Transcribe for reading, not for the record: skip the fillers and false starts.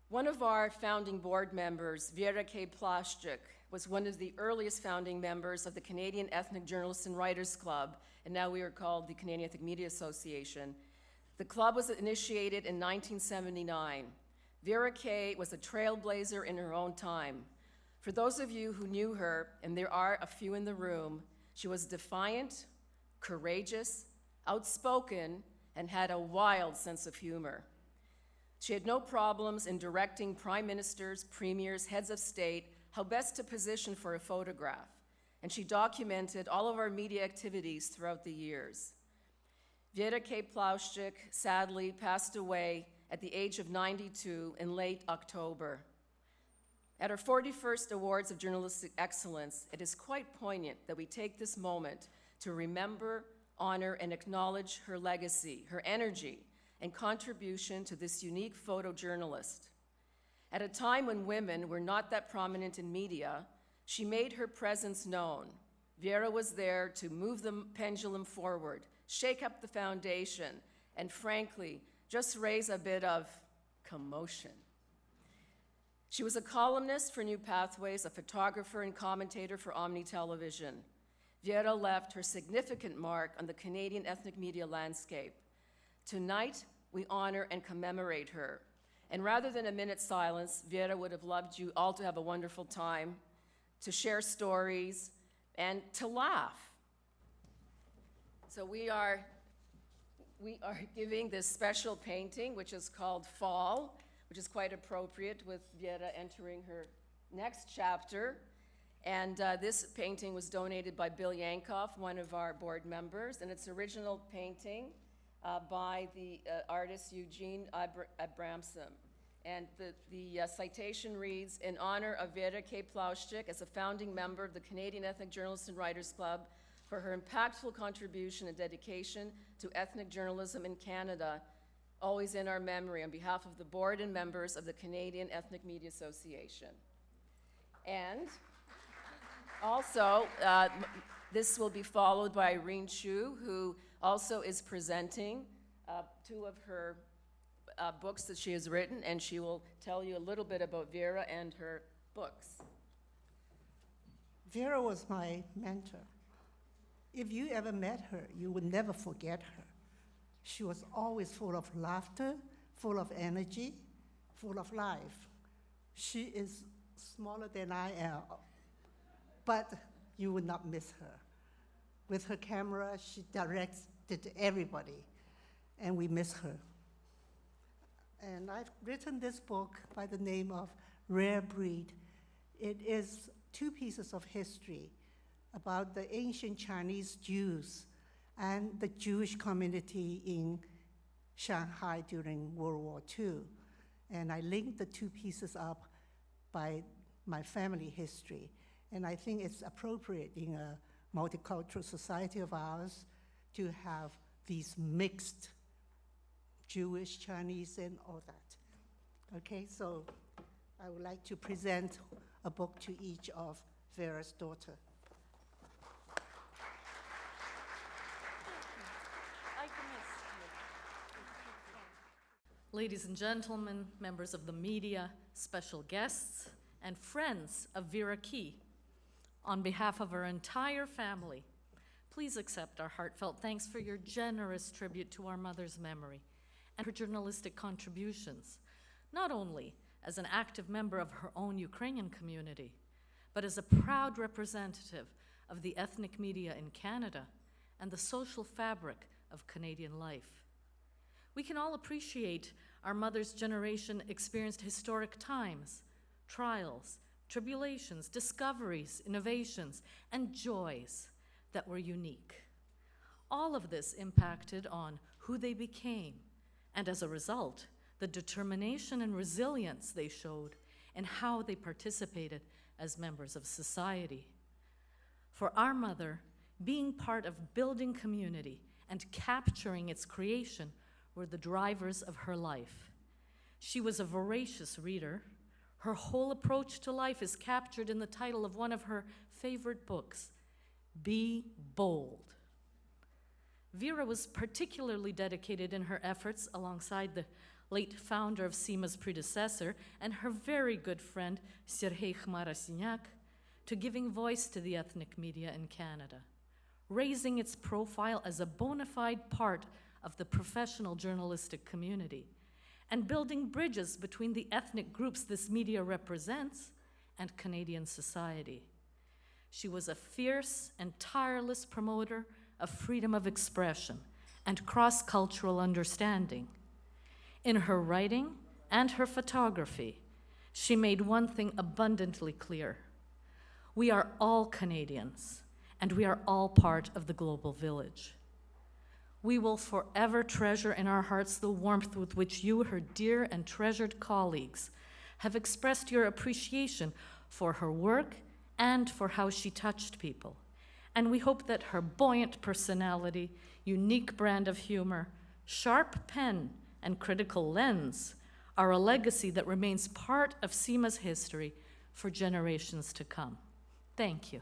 One of our founding board members, Vera Ke Tribute, was one of the earliest founding members of the Canadian Ethnic Journalists and Writers Club, and now we are called the Canadian Ethnic Media Association. The club was initiated in 1979. Vera Ke was a trailblazer in her own time. For those of you who knew her, and there are a few in the room, she was defiant, courageous, outspoken, and had a wild sense of humor. She had no problems in directing prime ministers, premiers, heads of state, how best to position for a photograph, and she documented all of our media activities throughout the years. Vera Ke Tribute sadly passed away at the age of 92 in late October. At our 41st Awards of Journalistic Excellence, it is quite poignant that we take this moment to remember, honor, and acknowledge her legacy, her energy, and contribution to this unique photojournalist. At a time when women were not that prominent in media, she made her presence known. Vera was there to move the pendulum forward, shake up the foundation, and frankly, just raise a bit of commotion. She was a columnist for New Pathways, a photographer and commentator for Omni Television. Vera left her significant mark on the Canadian ethnic media landscape. Tonight, we honor and commemorate her. And rather than a minute's silence, Vera would have loved you all to have a wonderful time, to share stories, and to laugh. So we are giving this special painting, which is called Fall, which is quite appropriate with Vera entering her next chapter. And this painting was donated by Bill Yankoff, one of our board members, and it's original painting by the artist Eugene Abramson. And the citation reads, in honor of Vera Ke Tribute as a founding member of the Canadian Ethnic Journalists and Writers Club for her impactful contribution and dedication to ethnic journalism in Canada, always in our memory, on behalf of the board and members of the Canadian Ethnic Media Association. And also, this will be followed by Irene Chu, who also is presenting two of her books that she has written, and she will tell you a little bit about Vera and her books. Vera was my mentor. If you ever met her, you would never forget her. She was always full of laughter, full of energy, full of life. She is smaller than I am, but you would not miss her. With her camera, she directs to everybody, and we miss her. And I've written this book by the name of Rare Breed. It is 2 pieces of history about the ancient Chinese Jews and the Jewish community in Shanghai during World War II. And I linked the 2 pieces up by my family history. And I think it's appropriate in a multicultural society of ours to have these mixed Jewish, Chinese, and all that. Okay, so I would like to present a book to each of Vera's daughter. Ladies and gentlemen, members of the media, special guests, and friends of Vera Ke, on behalf of our entire family, please accept our heartfelt thanks for your generous tribute to our mother's memory and her journalistic contributions, not only as an active member of her own Ukrainian community, but as a proud representative of the ethnic media in Canada and the social fabric of Canadian life. We can all appreciate our mother's generation experienced historic times, trials, tribulations, discoveries, innovations, and joys that were unique. All of this impacted on who they became, and as a result, the determination and resilience they showed and how they participated as members of society. For our mother, being part of building community and capturing its creation were the drivers of her life. She was a voracious reader. Her whole approach to life is captured in the title of one of her favorite books, Be Bold. Vera was particularly dedicated in her efforts alongside the late founder of SEMA's predecessor, and her very good friend, Serhei Khmarasinyak, to giving voice to the ethnic media in Canada, raising its profile as a bona fide part of the professional journalistic community, and building bridges between the ethnic groups this media represents and Canadian society. She was a fierce and tireless promoter of freedom of expression and cross-cultural understanding. In her writing and her photography, she made one thing abundantly clear. We are all Canadians, and we are all part of the global village. We will forever treasure in our hearts the warmth with which you, her dear and treasured colleagues, have expressed your appreciation for her work and for how she touched people. And we hope that her buoyant personality, unique brand of humor, sharp pen, and critical lens are a legacy that remains part of SEMA's history for generations to come. Thank you.